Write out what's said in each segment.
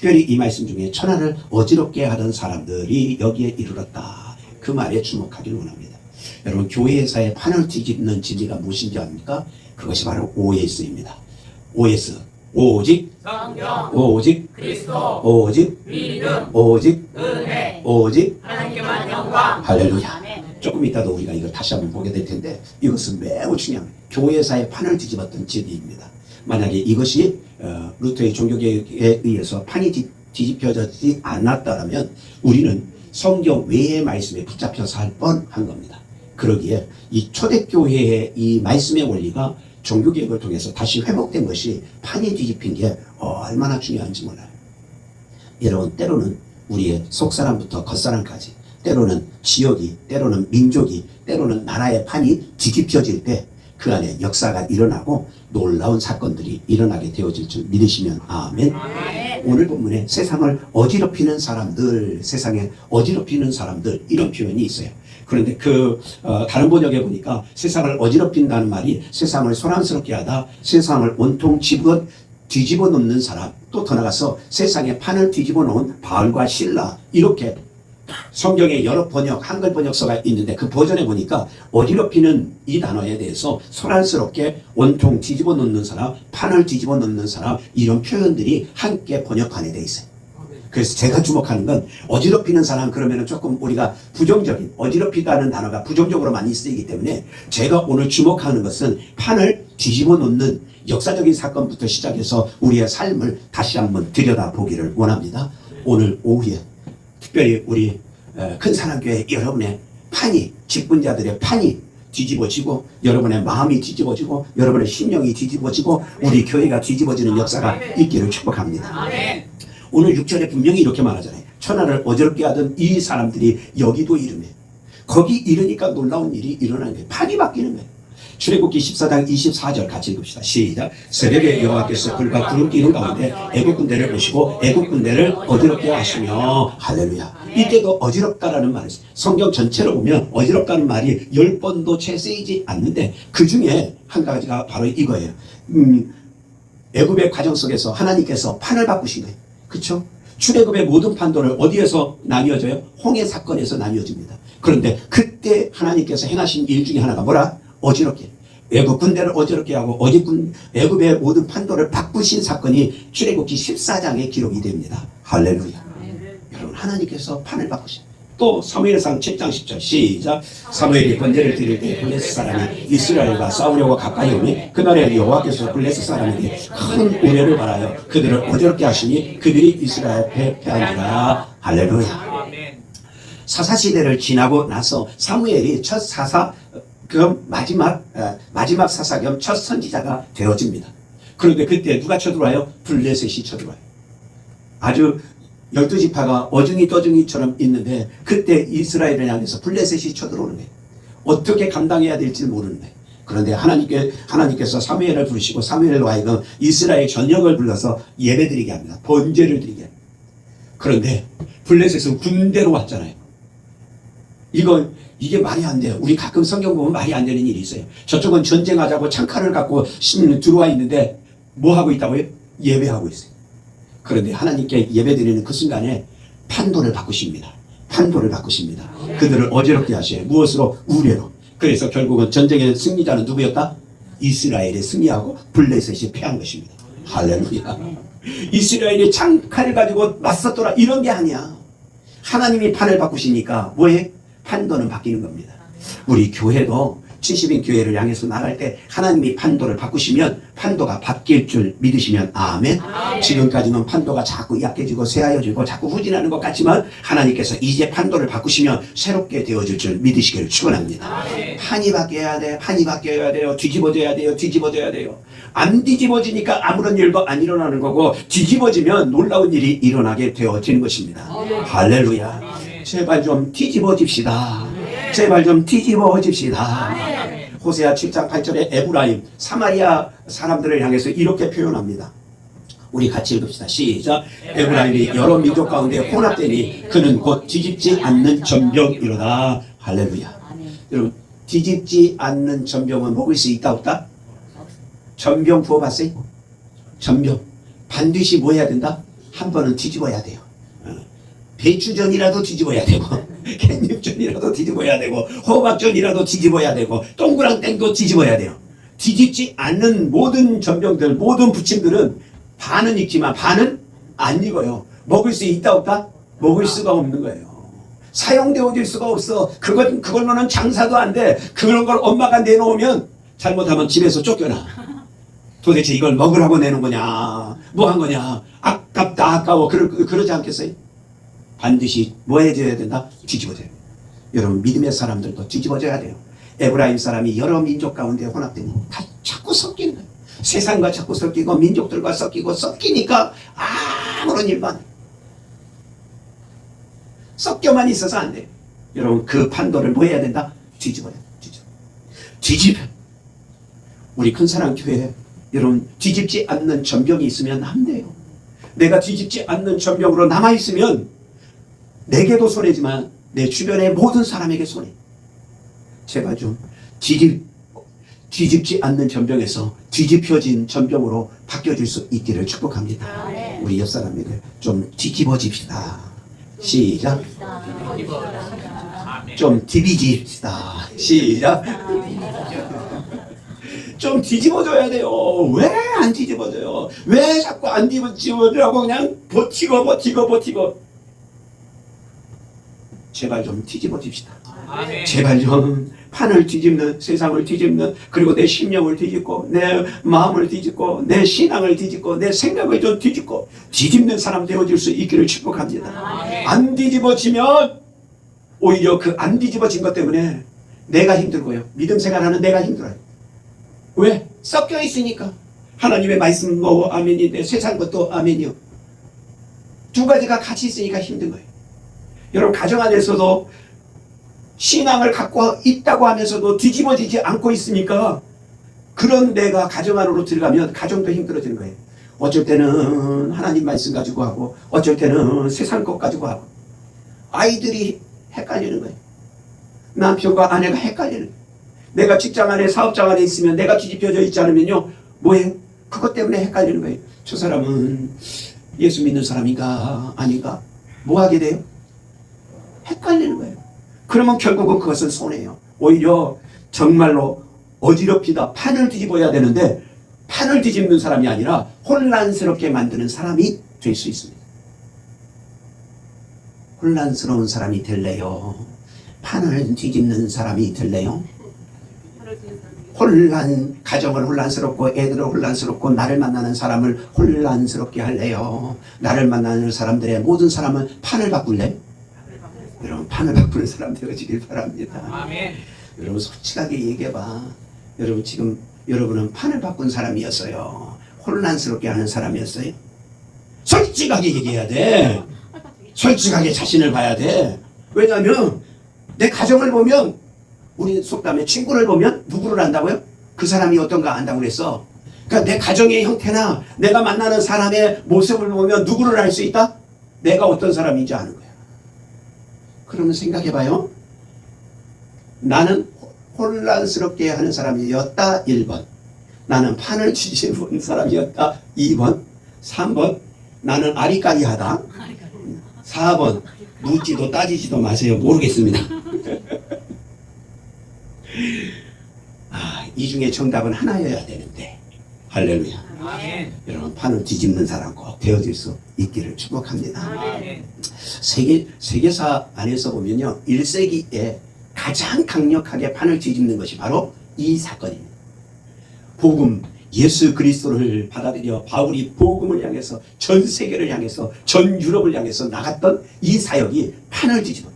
특별히 이 말씀 중에 천하를 어지럽게 하던 사람들이 여기에 이르렀다. 그 말에 주목하기를 원합니다. 여러분, 교회사의 판을 뒤집는 진리가 무엇인지 압니까? 그것이 바로 OS입니다. OS. 오직 성경, 오직 그리스도, 오직 믿음, 오직 은혜, 오직 하나님께만 영광. 할렐루야. 조금 이따도 우리가 이걸 다시 한번 보게 될 텐데 이것은 매우 중요한 교회사의 판을 뒤집었던 진리입니다. 만약에 이것이 루터의 종교개혁에 의해서 판이 뒤집혀지지 않았다면 우리는 성경 외의 말씀에 붙잡혀 살 뻔한 겁니다. 그러기에 이 초대교회의 이 말씀의 원리가 종교개혁을 통해서 다시 회복된 것이 판이 뒤집힌 게 얼마나 중요한지 몰라요. 여러분, 때로는 우리의 속사람부터 겉사람까지, 때로는 지역이, 때로는 민족이, 때로는 나라의 판이 뒤집혀질 때 그 안에 역사가 일어나고 놀라운 사건들이 일어나게 되어질 줄 믿으시면 아멘. 오늘 본문에 세상을 어지럽히는 사람들, 세상에 어지럽히는 사람들, 이런 표현이 있어요. 그런데 다른 번역에 보니까 세상을 어지럽힌다는 말이 세상을 소란스럽게 하다, 세상을 온통 뒤집어 놓는 사람, 또 더 나가서 세상에 판을 뒤집어 놓은 바울과 실라, 이렇게 성경에 여러 번역, 한글 번역서가 있는데 그 버전에 보니까 어지럽히는 이 단어에 대해서 소란스럽게 온통 뒤집어 놓는 사람, 판을 뒤집어 놓는 사람, 이런 표현들이 함께 번역판에 돼 있어요. 그래서 제가 주목하는 건 어지럽히는 사람 그러면은 조금 우리가 부정적인, 어지럽히다는 단어가 부정적으로 많이 쓰이기 때문에 제가 오늘 주목하는 것은 판을 뒤집어 놓는 역사적인 사건부터 시작해서 우리의 삶을 다시 한번 들여다보기를 원합니다. 오늘 오후에 특별히 우리 큰 사랑교회 여러분의 판이, 직분자들의 판이 뒤집어지고 여러분의 마음이 뒤집어지고 여러분의 심령이 뒤집어지고 우리 교회가 뒤집어지는 역사가 있기를 축복합니다. 오늘 6절에 분명히 이렇게 말하잖아요. 천하를 어지럽게 하던 이 사람들이 여기도 이르매. 거기 이르니까 놀라운 일이 일어나는 거예요. 판이 바뀌는 거예요. 출애굽기 14장 24절 같이 읽읍시다. 시작. 새벽에 여호와께서 불과 구름 끼는 가운데 애국 군대를 보시고 애국 군대를 어지럽게 하시며, 할렐루야. 이때도 어지럽다라는 말이 있어요. 성경 전체로 보면 어지럽다는 말이 10번도 채 쓰이지 않는데 그 중에 한 가지가 바로 이거예요. 애굽의 과정 속에서 하나님께서 판을 바꾸신 거예요. 그렇죠? 출애굽의 모든 판도를 어디에서 나뉘어져요? 홍해 사건에서 나뉘어집니다. 그런데 그때 하나님께서 행하신 일 중에 하나가 뭐라? 어지럽게. 애굽 군대를 어지럽게 하고 애굽의 모든 판도를 바꾸신 사건이 출애굽기 14장에 기록이 됩니다. 할렐루야. 여러분, 하나님께서 판을 바꾸신. 또 사무엘상 7장 10절 시작. 사무엘이 번제를 드릴 때 블레셋 사람이 이스라엘과 싸우려고 가까이 오니 그날에 여호와께서 블레셋 사람에게 큰 우레를 발하여 그들을 어지럽게 하시니 그들이 이스라엘 패하니라. 할렐루야. 사사시대를 지나고 나서 사무엘이 첫 사사 겸 마지막 사사 겸 첫 선지자가 되어집니다. 그런데 그때 누가 쳐들어와요? 블레셋이 쳐들어와요. 아주 12지파가 어중이 떠중이처럼 있는데 그때 이스라엘을 향해서 블레셋이 쳐들어오는 거예요. 어떻게 감당해야 될지 모르는 거예요. 그런데 하나님께서 사무엘을 부르시고 사무엘로 하여금 이스라엘 전역을 불러서 예배드리게 합니다. 번제를 드리게 합니다. 그런데 블레셋은 군대로 왔잖아요. 이게 말이 안 돼요. 우리 가끔 성경 보면 말이 안 되는 일이 있어요. 저쪽은 전쟁하자고 창칼을 갖고 들어와 있는데 뭐 하고 있다고요? 예배하고 있어요. 그런데 하나님께 예배드리는 그 순간에 판도를 바꾸십니다. 판도를 바꾸십니다. 그들을 어지럽게 하셔요. 무엇으로? 우레로. 그래서 결국은 전쟁의 승리자는 누구였다? 이스라엘이 승리하고 블레셋이 패한 것입니다. 할렐루야. 이스라엘이 창칼을 가지고 맞섰더라 이런 게 아니야. 하나님이 판을 바꾸시니까 뭐해? 판도는 바뀌는 겁니다. 우리 교회도 70인 교회를 향해서 나갈 때 하나님이 판도를 바꾸시면 판도가 바뀔 줄 믿으시면 아멘. 지금까지는 판도가 자꾸 약해지고 쇠하여지고 자꾸 후진하는 것 같지만 하나님께서 이제 판도를 바꾸시면 새롭게 되어질 줄 믿으시기를 축원합니다. 판이 바뀌어야 돼. 판이 바뀌어야 돼요. 뒤집어져야 돼요. 뒤집어져야 돼요. 안 뒤집어지니까 아무런 일도 안 일어나는 거고 뒤집어지면 놀라운 일이 일어나게 되어지는 것입니다. 할렐루야. 제발 좀 뒤집어집시다. 제발 좀 뒤집어집시다. 호세아 7장 8절에 에브라임, 사마리아 사람들을 향해서 이렇게 표현합니다. 우리 같이 읽읍시다. 시작. 에브라임이 여러 민족 가운데 혼합되니 그는 곧 뒤집지 않는 전병이로다. 할렐루야. 여러분, 뒤집지 않는 전병은 먹을 수 있다 없다? 전병 부어봤어요? 전병. 반드시 뭐 해야 된다? 한 번은 뒤집어야 돼요. 배추전이라도 뒤집어야 되고 깻잎전이라도 뒤집어야 되고 호박전이라도 뒤집어야 되고 동그랑땡도 뒤집어야 돼요. 뒤집지 않는 모든 전병들, 모든 부침들은 반은 익지만 반은 안 익어요. 먹을 수 있다 없다? 먹을 수가 없는 거예요. 사용되어질 수가 없어. 그걸로는 장사도 안 돼. 그런 걸 엄마가 내놓으면 잘못하면 집에서 쫓겨나. 도대체 이걸 먹으라고 내는 거냐? 뭐 한 거냐? 아깝다, 아까워. 그러지 않겠어요? 반드시 뭐 해줘야 된다? 뒤집어져요. 여러분, 믿음의 사람들도 뒤집어져야 돼요. 에브라임 사람이 여러 민족 가운데 혼합되니 다 자꾸 섞이는 거예요. 세상과 자꾸 섞이고 민족들과 섞이니까 아무런 일만 섞여만 있어서 안 돼요. 여러분, 그 판도를 뭐 해야 된다? 뒤집어야 돼요. 뒤집어. 우리 큰사랑교회 여러분, 뒤집지 않는 전병이 있으면 안 돼요. 내가 뒤집지 않는 전병으로 남아있으면 내게도 손해지만 내 주변의 모든 사람에게 손해. 제발 좀 뒤집지 않는 전병에서 뒤집혀진 전병으로 바뀌어질 수 있기를 축복합니다. 우리 옆사람에게 좀 뒤집어집시다. 시작. 좀 뒤집읍시다. 시작. 좀 뒤집어줘야 돼요. 왜 안 뒤집어져요? 왜 자꾸 안 뒤집어지라고 그냥 버티고 제발 좀 뒤집어집시다. 제발 좀 판을 뒤집는, 세상을 뒤집는, 그리고 내 심령을 뒤집고 내 마음을 뒤집고 내 신앙을 뒤집고 내 생각을 좀 뒤집고 뒤집는 사람 되어질 수 있기를 축복합니다. 안 뒤집어지면 오히려 그 안 뒤집어진 것 때문에 내가 힘들고요. 믿음 생활하는 내가 힘들어요. 왜? 섞여 있으니까. 하나님의 말씀도 아멘인데 세상 것도 아멘이요. 두 가지가 같이 있으니까 힘든 거예요. 여러분, 가정 안에서도 신앙을 갖고 있다고 하면서도 뒤집어지지 않고 있으니까 그런 내가 가정 안으로 들어가면 가정도 힘들어지는 거예요. 어쩔 때는 하나님 말씀 가지고 하고 어쩔 때는 세상 것 가지고 하고 아이들이 헷갈리는 거예요. 남편과 아내가 헷갈리는 거예요. 내가 직장 안에 사업장 안에 있으면 내가 뒤집혀져 있지 않으면요 뭐예요? 그것 때문에 헷갈리는 거예요. 저 사람은 예수 믿는 사람인가 아닌가 뭐 하게 돼요? 헷갈리는 거예요. 그러면 결국은 그것은 손해예요. 오히려 정말로 어지럽히다 판을 뒤집어야 되는데 판을 뒤집는 사람이 아니라 혼란스럽게 만드는 사람이 될 수 있습니다. 혼란스러운 사람이 될래요? 판을 뒤집는 사람이 될래요? 가정을 혼란스럽고 애들을 혼란스럽고 나를 만나는 사람을 혼란스럽게 할래요? 나를 만나는 사람들의 모든 사람은 판을 바꿀래? 여러분, 판을 바꾸는 사람 되어지길 바랍니다. 아멘. 여러분, 솔직하게 얘기해봐. 여러분, 지금 여러분은 판을 바꾼 사람이었어요? 혼란스럽게 하는 사람이었어요? 솔직하게 얘기해야 돼. 솔직하게 자신을 봐야 돼. 왜냐하면 내 가정을 보면, 우리 속담에 친구를 보면 누구를 안다고요? 그 사람이 어떤가 안다고 그랬어. 그러니까 내 가정의 형태나 내가 만나는 사람의 모습을 보면 누구를 알 수 있다? 내가 어떤 사람인지 아는 거야. 그러면 생각해봐요. 나는 혼란스럽게 하는 사람이었다. 1번. 나는 판을 뒤집은 사람이었다. 2번. 3번. 나는 아리까리하다. 4번. 묻지도 따지지도 마세요. 모르겠습니다. 이 중에 정답은 하나여야 되는데. 할렐루야. 아멘. 여러분, 판을 뒤집는 사람 꼭 되어질 수 있기를 축복합니다. 아멘. 세계사 안에서 보면요, 1세기에 가장 강력하게 판을 뒤집는 것이 바로 이 사건입니다. 복음, 예수 그리스도를 받아들여 바울이 복음을 향해서 전 세계를 향해서 전 유럽을 향해서 나갔던 이 사역이 판을 뒤집어.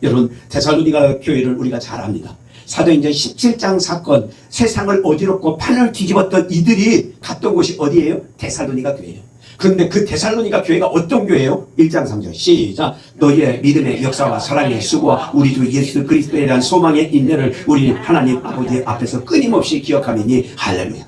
여러분, 데살로니가 교회를 우리가 잘 압니다. 사도행전 17장 사건, 세상을 어지럽고 판을 뒤집었던 이들이 갔던 곳이 어디예요? 데살로니가 교회예요. 그런데 그 데살로니가 교회가 어떤 교회예요? 1장 3절 시작. 너희의 믿음의 역사와 사랑의 수고와 우리 주 예수 그리스도에 대한 소망의 인내를 우리 하나님 아버지 앞에서 끊임없이 기억하매니 할렐루야.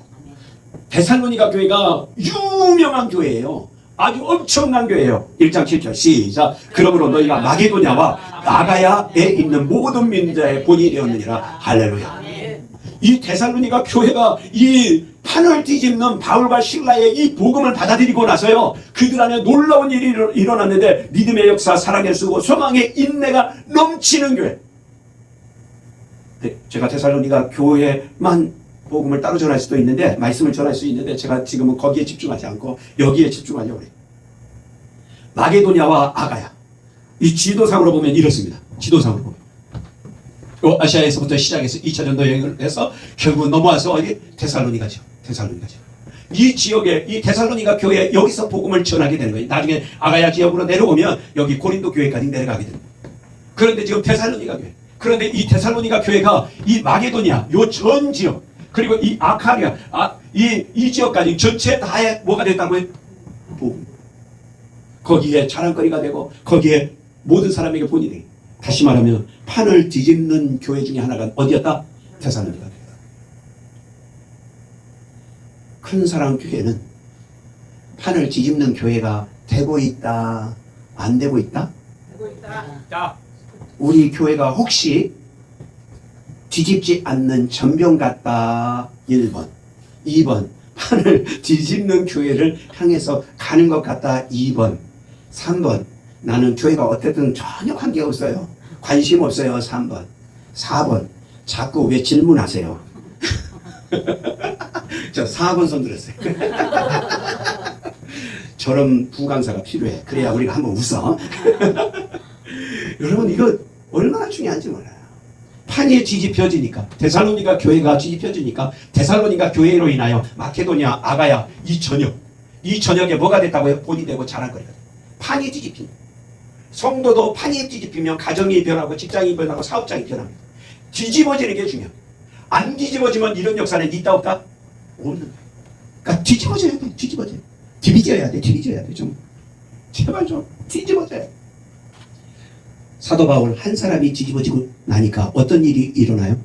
데살로니가 교회가 유명한 교회예요. 아주 엄청난 교회예요. 1장 7절 시작. 그러므로 너희가 마게도냐와 아가야에 있는 모든 민자의 본이 되었느니라. 할렐루야. 이 데살로니가 교회가 이 판을 뒤집는 바울과 실라의 이 복음을 받아들이고 나서요, 그들 안에 놀라운 일이 일어났는데 믿음의 역사, 사랑의 수고, 소망의 인내가 넘치는 교회. 제가 데살로니가 교회만 복음을 따로 전할 수도 있는데, 말씀을 전할 수 있는데, 제가 지금은 거기에 집중하지 않고 여기에 집중하려고 해요. 마게도냐와 아가야, 이 지도상으로 보면 이렇습니다. 지도상으로 보면 아시아에서부터 시작해서 2차전도 여행을 해서 결국 넘어와서 어디 데살로니가죠. 이 지역에, 이 데살로니가 교회, 여기서 복음을 전하게 되는 거예요. 나중에 아가야 지역으로 내려오면 여기 고린도 교회까지 내려가게 됩니다. 그런데 지금 데살로니가 교회, 그런데 이 데살로니가 교회가 이 마게도니아 요 전 지역, 그리고 이 아카리아, 이 지역까지 전체 다에 뭐가 됐다고요? 복음. 거기에 자랑거리가 되고 거기에 모든 사람에게 본이 되고, 다시 말하면 판을 뒤집는 교회 중에 하나가 어디였다? 데살로니가 교회다. 큰 사랑 교회는 판을 뒤집는 교회가 되고 있다, 안 되고 있다? 되고 있다. 우리 교회가 혹시 뒤집지 않는 전병 같다 1번, 2번 판을 뒤집는 교회를 향해서 가는 것 같다 2번, 3번 나는 교회가 어쨌든 전혀 관계없어요, 관심 없어요 3번, 4번 자꾸 왜 질문하세요? 저 4번 손 들었어요. 저런 부강사가 필요해. 그래야 우리가 한번 웃어. 여러분, 이거 얼마나 중요한지 몰라요. 판이 뒤집혀지니까, 데살로니가 교회가 뒤집혀지니까 데살로니가 교회로 인하여 마케도니아, 아가야 이 전역에 뭐가 됐다고요? 본이 되고 자랑거리가 돼요. 판이 뒤집힌다. 성도도 판이 뒤집히면 가정이 변하고 직장이 변하고 사업장이 변합니다. 뒤집어지는 게 중요해요. 안 뒤집어지면 이런 역사는 있다 없다? 없는 거예요. 그러니까 뒤집어져야 돼. 디비져야 돼. 좀 제발 좀 뒤집어져야 돼. 사도 바울 한 사람이 뒤집어지고 나니까 어떤 일이 일어나요?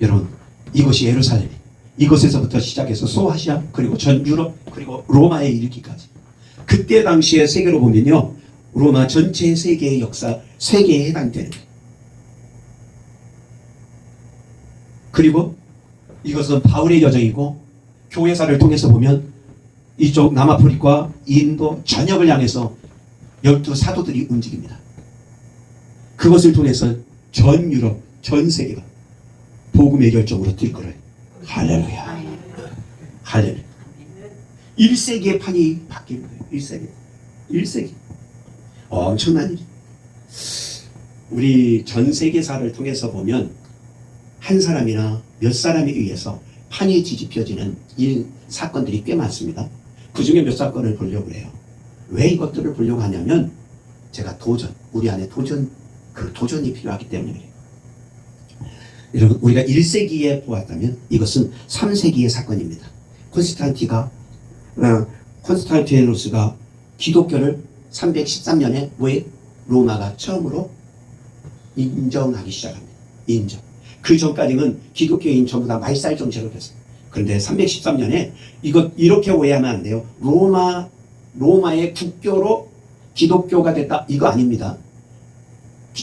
여러분, 이곳이 예루살렘, 이곳에서부터 시작해서 소아시아, 그리고 전 유럽, 그리고 로마에 이르기까지, 그때 당시의 세계로 보면요, 로마 전체 세계의 역사, 세계에 해당되는 거예요. 그리고 이것은 바울의 여정이고, 교회사를 통해서 보면 이쪽 남아프리카, 인도 전역을 향해서 12사도들이 움직입니다. 그것을 통해서 전 유럽, 전 세계가 복음의 결정으로 뛸 거예요. 할렐루야. 할렐루야. 1세기의 판이 바뀌는 거예요. 1세기. 엄청난 일. 우리 전 세계사를 통해서 보면 한 사람이나 몇 사람에 의해서 판이 뒤집혀지는 사건들이 꽤 많습니다. 그 중에 몇 사건을 보려고 해요. 왜 이것들을 보려고 하냐면, 제가 우리 안에 도전이 필요하기 때문에 그래요. 여러분, 우리가 1세기에 보았다면 이것은 3세기의 사건입니다. 콘스탄티누스가 기독교를 313년에 로마가 처음으로 인정하기 시작합니다. 그 전까지는 기독교인 전부 다 말살 정책을 했어요. 그런데 313년에 이렇게 오해하면 안 돼요. 로마의 국교로 기독교가 됐다, 이거 아닙니다.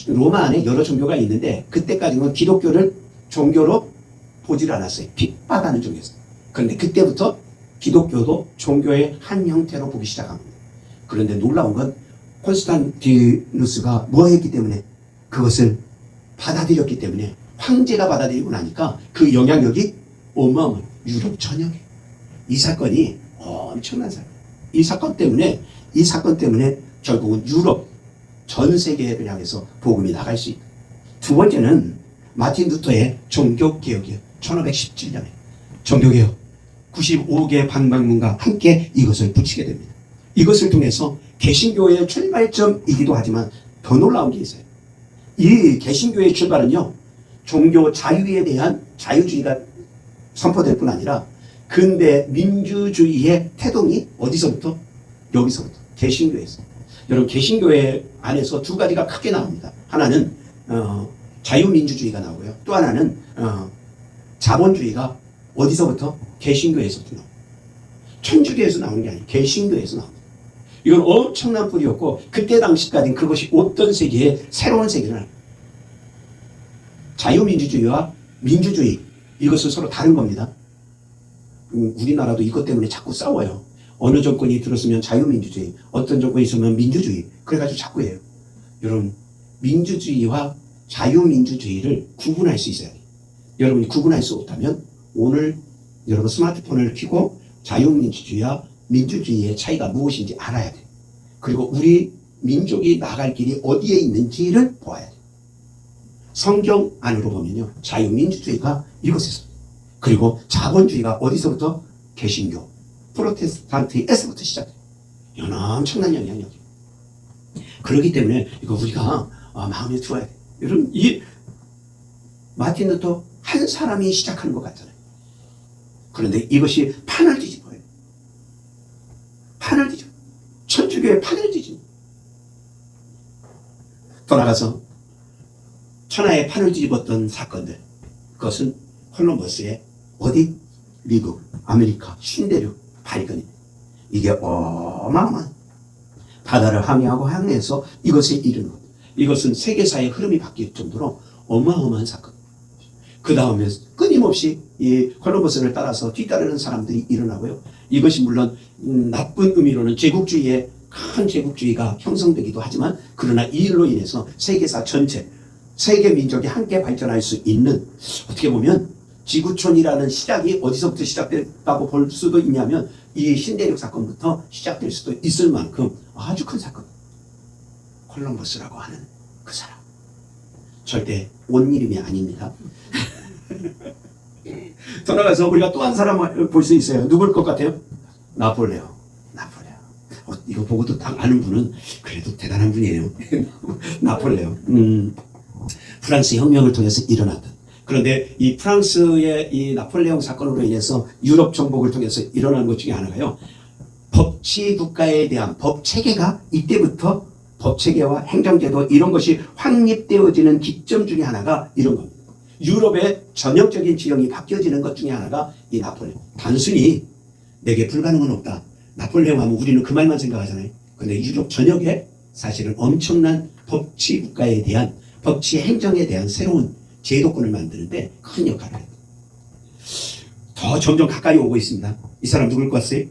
로마 안에 여러 종교가 있는데 그때까지는 기독교를 종교로 보질 않았어요. 핍박하는 종교였어요. 그런데 그때부터 기독교도 종교의 한 형태로 보기 시작합니다. 그런데 놀라운 건 콘스탄티누스가 뭐 했기 때문에, 그것을 받아들였기 때문에, 황제가 받아들이고 나니까 그 영향력이 어마어마해요. 유럽 전역에. 이 사건이 엄청난 사건. 이 사건 때문에 결국은 유럽 전 세계를 향해서 복음이 나갈 수 있다. 두 번째는 마틴 루터의 종교개혁이에요. 1517년에 종교개혁 95개 방방문과 함께 이것을 붙이게 됩니다. 이것을 통해서 개신교의 출발점이기도 하지만 더 놀라운 게 있어요. 이 개신교의 출발은요, 종교 자유에 대한 자유주의가 선포될 뿐 아니라 근대 민주주의의 태동이 어디서부터? 여기서부터, 개신교에서. 여러분, 개신교회 안에서 두 가지가 크게 나옵니다. 하나는 자유민주주의가 나오고요. 또 하나는 자본주의가 어디서부터? 개신교에서부터 나옵니다. 천주교에서 나오는 게 아니에요. 개신교에서 나옵니다. 이건 엄청난 뿌리였고, 그때 당시까지는 그것이 어떤 세계의 새로운 세계를 자유민주주의와 민주주의, 이것은 서로 다른 겁니다. 우리나라도 이것 때문에 자꾸 싸워요. 어느 정권이 들었으면 자유민주주의, 어떤 정권이 있으면 민주주의. 그래가지고 자꾸 해요. 여러분, 민주주의와 자유민주주의를 구분할 수 있어야 돼요. 여러분이 구분할 수 없다면 오늘 여러분 스마트폰을 켜고 자유민주주의와 민주주의의 차이가 무엇인지 알아야 돼요. 그리고 우리 민족이 나갈 길이 어디에 있는지를 보아야 돼요. 성경 안으로 보면요, 자유민주주의가 이곳에서, 그리고 자본주의가 어디서부터? 개신교, 프로테스탄트에서부터 시작돼요. 엄청난 영향력이에요. 그렇기 때문에 이거 우리가 마음에 두어야 돼요. 여러분, 이 마틴 루터 한 사람이 시작하는 것 같잖아요. 그런데 이것이 판을 뒤집어요. 판을 뒤집어요. 천주교의 판을 뒤집어요. 돌아가서 천하의 판을 뒤집었던 사건들, 그것은 콜럼버스의 어디? 미국, 아메리카, 신대륙 발견입니다. 이게 어마어마한 바다를 항해하고 항해해서 이것에 이르는 것. 이것은 세계사의 흐름이 바뀔 정도로 어마어마한 사건. 그 다음에 끊임없이 이 콜럼버스를 따라서 뒤따르는 사람들이 일어나고요. 이것이 물론 나쁜 의미로는 제국주의의 큰 제국주의가 형성되기도 하지만, 그러나 이 일로 인해서 세계사 전체, 세계 민족이 함께 발전할 수 있는, 어떻게 보면 지구촌이라는 시작이 어디서부터 시작됐다고 볼 수도 있냐면 이 신대륙 사건부터 시작될 수도 있을 만큼 아주 큰 사건. 콜럼버스라고 하는 그 사람. 절대 온 이름이 아닙니다. 돌아가서 우리가 또 한 사람을 볼 수 있어요. 누굴 것 같아요? 나폴레옹. 이거 보고도 딱 아는 분은 그래도 대단한 분이에요. 나폴레옹. 프랑스 혁명을 통해서 일어났던. 그런데 이 프랑스의 이 나폴레옹 사건으로 인해서 유럽 정복을 통해서 일어난 것 중에 하나가요, 법치 국가에 대한 법 체계가 이때부터 법 체계와 행정제도 이런 것이 확립되어지는 기점 중에 하나가 이런 겁니다. 유럽의 전형적인 지형이 바뀌어지는 것 중에 하나가 이 나폴레옹. 단순히 내게 불가능은 없다, 나폴레옹 하면 우리는 그 말만 생각하잖아요. 근데 유럽 전역에 사실은 엄청난 법치 국가에 대한, 법치 행정에 대한 새로운 제도권을 만드는데 큰 역할을 해요. 더 점점 가까이 오고 있습니다. 이 사람 누굴 것 같아요?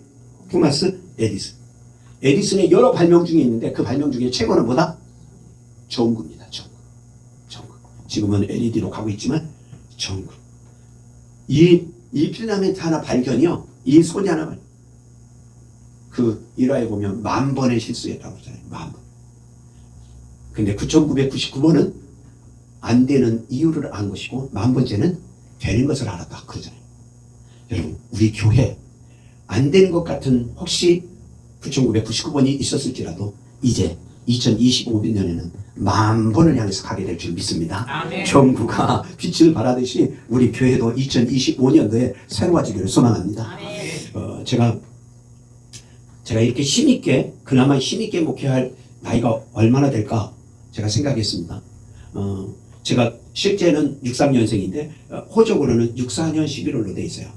토마스 에디슨. 에디슨의 여러 발명 중에 있는데 그 발명 중에 최고는 뭐다? 전구입니다. 전구. 지금은 LED로 가고 있지만 전구. 이 필라멘트 하나 발견이요, 이 소리 하나 발견. 그 일화에 보면 10,000번의 실수했다고 하잖아요. 10,000번. 근데 9,999번은 안 되는 이유를 안 것이고 10,000번째는 되는 것을 알았다 그러잖아요. 여러분, 우리 교회 안 되는 것 같은 혹시 9,999번이 있었을지라도 이제 2025년에는 10,000번을 향해서 가게 될 줄 믿습니다. 아멘. 정부가 빛을 발하듯이 우리 교회도 2025년도에 새로워지기를 소망합니다. 아멘. 제가 이렇게 힘있게, 그나마 힘있게 목회할 나이가 얼마나 될까 제가 생각했습니다. 제가 실제는 63년생인데 호적으로는 64년 11월로 돼 있어요.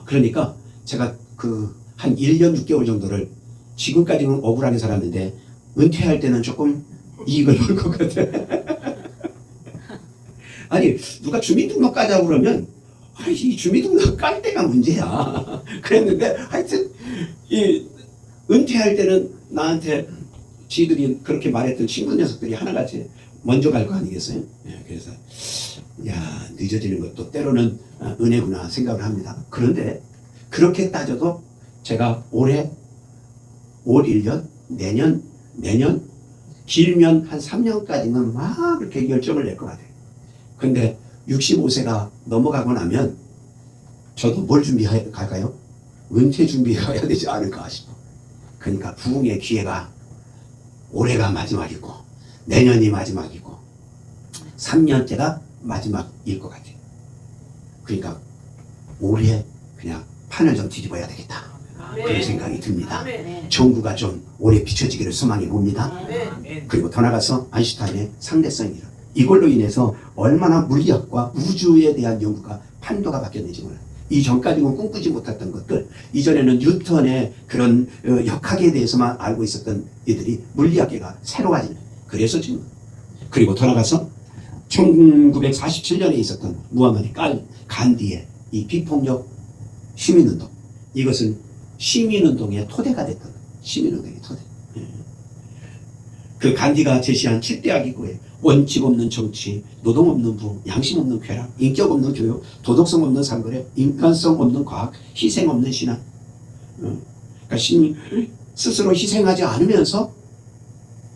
그러니까 제가 한 1년 6개월 정도를 지금까지는 억울하게 살았는데 은퇴할 때는 조금 이익을 볼 것 같아. 아니, 누가 주민등록 까자고 그러면 이 주민등록 깔 때가 문제야. 그랬는데 하여튼 이 은퇴할 때는 나한테 지들이 그렇게 말했던 친구 녀석들이 하나같이 먼저 갈 거 아니겠어요? 그래서 늦어지는 것도 때로는 은혜구나 생각을 합니다. 그런데 그렇게 따져도 제가 올 1년, 내년, 길면 한 3년까지는 막 그렇게 열정을 낼 것 같아요. 근데 65세가 넘어가고 나면 저도 뭘 준비해 갈까요? 은퇴 준비해 가야 되지 않을까 싶어. 그러니까 부흥의 기회가 올해가 마지막이고 내년이 마지막이고 3년째가 마지막일 것 같아요. 그러니까 올해 그냥 판을 좀 뒤집어야 되겠다, 그런 생각이 듭니다. 정부가 좀 오래 비춰지기를 소망해 봅니다. 그리고 더 나가서 아인슈타인의 상대성 이론, 이걸로 인해서 얼마나 물리학과 우주에 대한 연구가 판도가 바뀌었는지 몰라요. 이전까지는 꿈꾸지 못했던 것들, 이전에는 뉴턴의 그런 역학에 대해서만 알고 있었던 이들이 물리학계가 새로워지는, 그래서 지금. 그리고 더 나가서 1947년에 있었던 무하마드 간디의 이 비폭력 시민운동, 이것은 시민운동의 토대가 됐던 시민운동의 토대. 그 간디가 제시한 7대학 기구에 원칙 없는 정치, 노동 없는 부, 양심 없는 쾌락, 인격 없는 교육, 도덕성 없는 상거래, 인간성 없는 과학, 희생 없는 신앙. 그러니까 스스로 희생하지 않으면서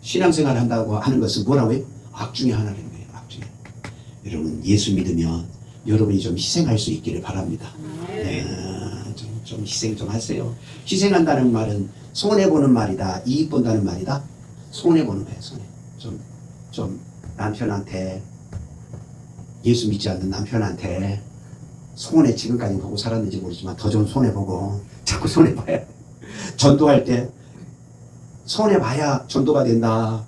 신앙생활을 한다고 하는 것은 뭐라고요? 악 중에 하나라는 거예요. 악 중에. 여러분 예수 믿으면 여러분이 좀 희생할 수 있기를 바랍니다. 좀 희생 좀 하세요. 희생한다는 말은 손해보는 말이다, 이익 본다는 말이다. 손해보는 거예요. 좀 남편한테, 예수 믿지 않는 남편한테 손해, 지금까지 보고 살았는지 모르지만 더 좀 손해보고, 자꾸 손해봐야. 전도할 때 손해봐야 전도가 된다.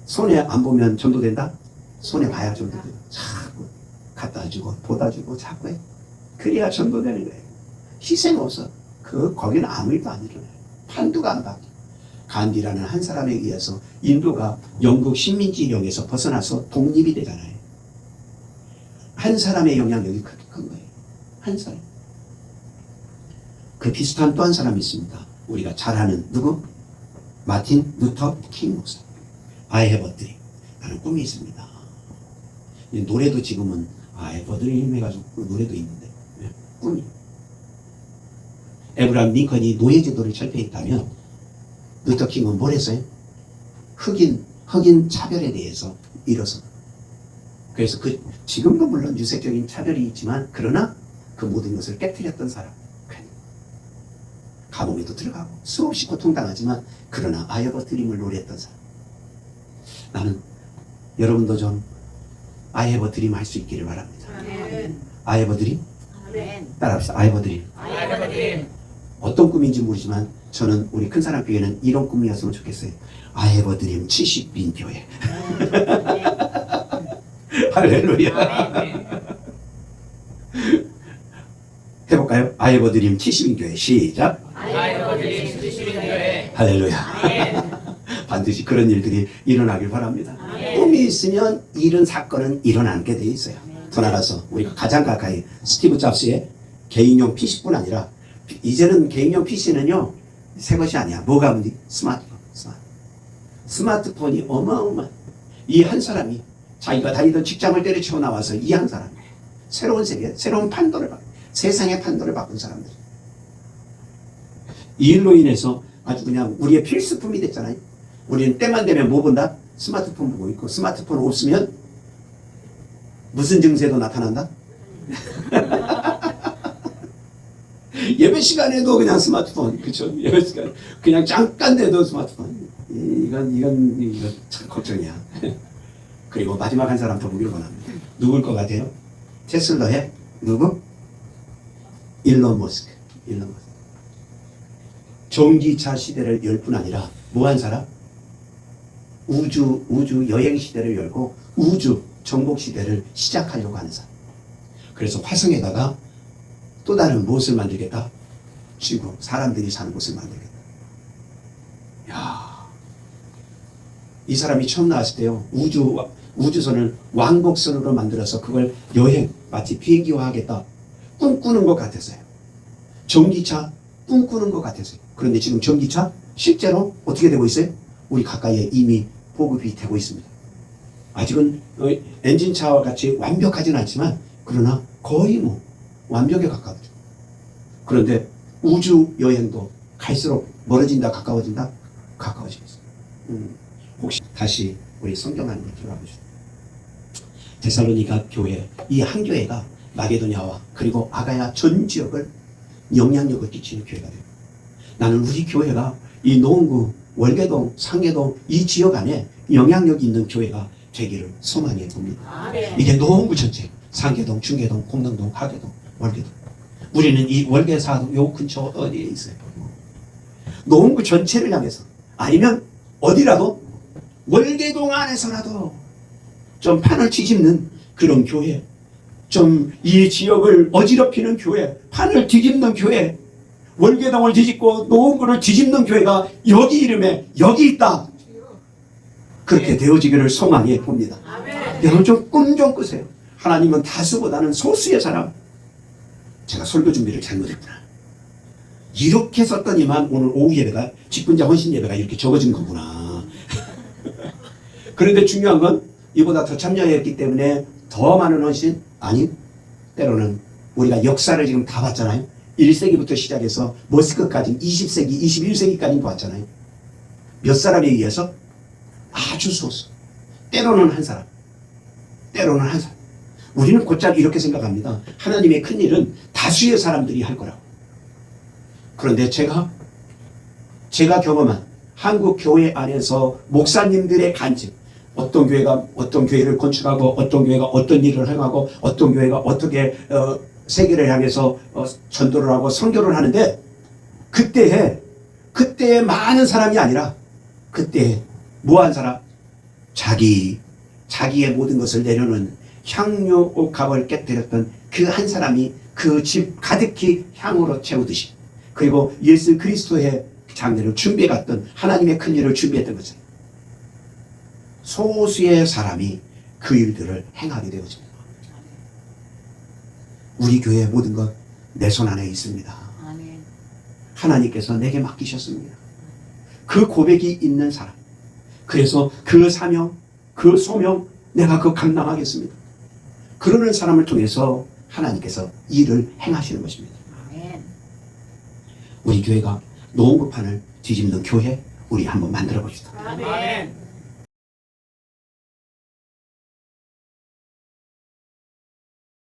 손해 안 보면 전도된다? 손해봐야 전도된다. 자꾸 갖다 주고 보다 주고 자꾸 해. 그래야 전도되는 거예요. 희생 없어. 거기는 아무 일도 안 일어나요. 판도가 안 바뀌어. 간디라는 한 사람에 의해서 인도가 영국 식민지령에서 벗어나서 독립이 되잖아요. 한 사람의 영향력이 그렇게 큰 거예요. 한 사람. 그 비슷한 또 한 사람이 있습니다. 우리가 잘 아는 누구? 마틴 루터 킹 목사. I have a dream. 나는 꿈이 있습니다. 노래도 지금은 I have a dream 해가지고 노래도 있는데, 꿈이. 에브라함 링컨이 노예제도를 철폐했다면 루터 킹은 뭘 했어요? 흑인 차별에 대해서 일어서. 그래서 지금도 물론 유색적인 차별이 있지만, 그러나 그 모든 것을 깨뜨렸던 사람. 감옥에도 들어가고 수없이 고통당하지만, 그러나 I have a dream을 노래했던 사람. 나는 여러분도 좀 I have a dream 할 수 있기를 바랍니다. I have a dream? 따라합시다. I have a dream. I have a dream. 어떤 꿈인지 모르지만 저는 우리 큰 사람 교회는 이런 꿈이었으면 좋겠어요. I have a dream 70인 교회. 할렐루야. 해볼까요? I have a dream 70인 교회. 시작. I have a dream 70인 교회. 할렐루야. 반드시 그런 일들이 일어나길 바랍니다. 꿈이 있으면 이런 사건은 일어나게 돼 있어요. 더 나가서 우리가 가장 가까이 스티브 잡스의 개인용 PC뿐 아니라, 이제는 개인용 PC는요 새 것이 아니야. 뭐가 문제? 스마트폰이 어마어마한. 이 한 사람이 자기가 다니던 직장을 때려치고 나와서 이 한 사람이 새로운 세계, 새로운 판도를 세상의 판도를 바꾼 사람들. 이 일로 인해서 아주 그냥 우리의 필수품이 됐잖아요. 우리는 때만 되면 뭐 본다? 스마트폰 보고 있고, 스마트폰 없으면 무슨 증세도 나타난다? 예배 시간에도 그냥 스마트폰, 그렇죠? 예배 시간 그냥 잠깐 돼도 스마트폰. 이건 참 걱정이야. 그리고 마지막 한 사람 더 보기를 원합니다. 누굴 것 같아요? 테슬라의 누구? 일론 머스크. 전기차 시대를 열 뿐 아니라 뭐 한 사람? 우주 여행 시대를 열고 우주 정복 시대를 시작하려고 하는 사람. 그래서 화성에다가 또 다른 무엇을 만들겠다? 지구, 사람들이 사는 곳을 만들겠다. 야, 이 사람이 처음 나왔을 때요, 우주선을 왕복선으로 만들어서 그걸 여행, 마치 비행기화 하겠다, 꿈꾸는 것 같았어요. 전기차 꿈꾸는 것 같았어요. 그런데 지금 전기차 실제로 어떻게 되고 있어요? 우리 가까이에 이미 보급이 되고 있습니다. 아직은 엔진차와 같이 완벽하진 않지만, 그러나 거의 뭐 완벽에 가까워져. 그런데 우주 여행도 갈수록 멀어진다, 가까워진다? 가까워지고 있어요. 혹시 다시 우리 성경 안으로 들어가 보시죠. 데살로니가 교회, 이 한 교회가 마게도냐와 그리고 아가야 전 지역을 영향력을 끼치는 교회가 돼요. 나는 우리 교회가 이 노원구, 월계동, 상계동 이 지역 안에 영향력이 있는 교회가 되기를 소망해 봅니다. 이게 노원구 전체, 상계동, 중계동, 공릉동, 하계동, 월계동. 우리는 이 월계사도 요 근처 어디에 있어요. 노원구 전체를 향해서, 아니면 어디라도 월계동 안에서라도 좀 판을 뒤집는 그런 교회, 좀 이 지역을 어지럽히는 교회, 판을 뒤집는 교회, 월계동을 뒤집고 노원구를 뒤집는 교회가 여기 이름에 여기 있다. 그렇게 되어지기를 소망해 봅니다. 여러분 좀 꿈 좀 꾸세요. 하나님은 다수보다는 소수의 사람. 제가 설교 준비를 잘못했구나. 이렇게 썼더니만 오늘 오후 예배가 직분자 헌신 예배가 이렇게 적어진 거구나. 그런데 중요한 건 이보다 더 참여했기 때문에 더 많은 헌신? 아니, 때로는 우리가 역사를 지금 다 봤잖아요. 1세기부터 시작해서 머스크까지 20세기, 21세기까지 봤잖아요. 몇 사람에 의해서? 아주 소수. 때로는 한 사람. 때로는 한 사람. 우리는 곧잘 이렇게 생각합니다. 하나님의 큰 일은 다수의 사람들이 할 거라고. 그런데 제가 경험한 한국 교회 안에서 목사님들의 간증, 어떤 교회가 어떤 교회를 건축하고 어떤 교회가 어떤 일을 행하고 어떤 교회가 어떻게 세계를 향해서 전도를 하고 선교를 하는데 그때에 많은 사람이 아니라 그때에 뭐한 사람? 자기의 모든 것을 내려놓은 향유옥합을 깨뜨렸던 그 한 사람이 그 집 가득히 향으로 채우듯이, 그리고 예수 그리스도의 장례를 준비해 갔던 하나님의 큰 일을 준비했던 거죠. 소수의 사람이 그 일들을 행하게 되어집니다. 우리 교회의 모든 것 내 손 안에 있습니다. 하나님께서 내게 맡기셨습니다. 그 고백이 있는 사람, 그래서 그 사명, 그 소명 내가 그거 감당하겠습니다. 그러는 사람을 통해서 하나님께서 일을 행하시는 것입니다. 우리 교회가 노원구판을 뒤집는 교회, 우리 한번 만들어 봅시다. 아멘.